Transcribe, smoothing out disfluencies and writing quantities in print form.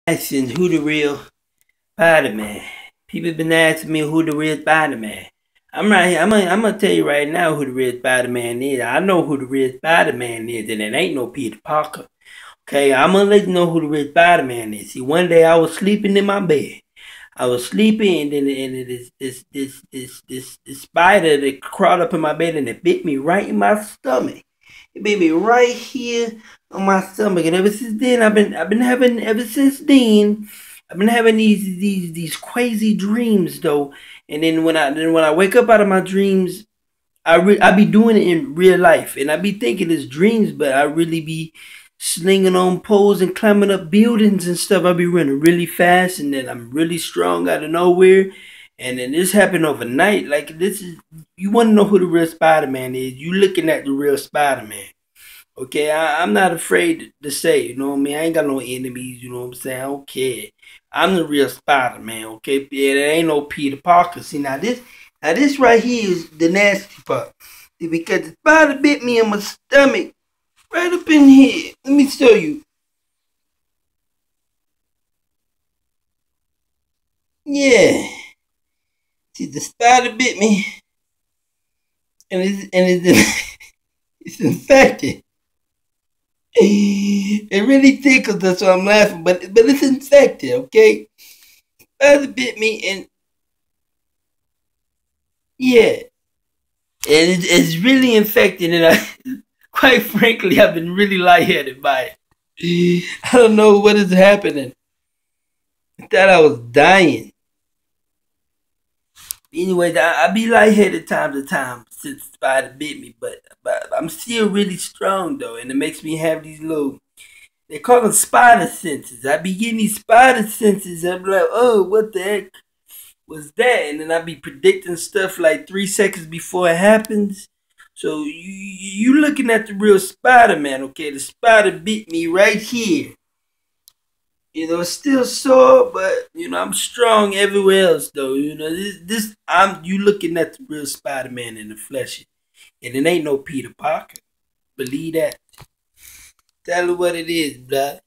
Asking who the real Spider-Man. People been asking me who the real Spider-Man. I'm right here. I'm gonna tell you right now who the real Spider-Man is. I know who the real Spider-Man is, and it ain't no Peter Parker. Okay, I'm gonna let you know who the real Spider-Man is. See, one day I was sleeping in my bed. I was sleeping, and then this spider that crawled up in my bed and it bit me right in my stomach. It bit me right here on my stomach, and ever since then, I've been having ever since then. I've been having these crazy dreams though, and then when I wake up out of my dreams, I be doing it in real life, and I be thinking it's dreams, but I really be slinging on poles and climbing up buildings and stuff. I be running really fast, and then I'm really strong out of nowhere. And then this happened overnight. Like this is you want to know who the real Spider Man is? You looking at the real Spider Man. Okay, I'm not afraid to say, you know what I mean? I ain't got no enemies, you know what I'm saying? I don't care. I'm the real Spider Man, okay? Yeah, there ain't no Peter Parker. See, now this right here is the nasty part. See, because the spider bit me in my stomach, right up in here. Let me show you. Yeah. See, the spider bit me, it's it's infected. It really tickles, that's why I'm laughing, but it's infected, okay? Spider bit me, and yeah, and it's really infected, and quite frankly, I've been really lightheaded by it. I don't know what is happening. I thought I was dying. Anyways, I be lightheaded time to time since the spider bit me, but I'm still really strong though, and it makes me have these little. They call them spider senses. I be getting these spider senses. I'm like, oh, what the heck was that? And then I be predicting stuff like 3 seconds before it happens. So you looking at the real Spider Man, okay? The spider bit me right here. You know, it's still sore, but you know, I'm strong everywhere else though. You know, this I'm you looking at the real Spider Man in the flesh. And it ain't no Peter Parker. Believe that. Tell her what it is, bruh.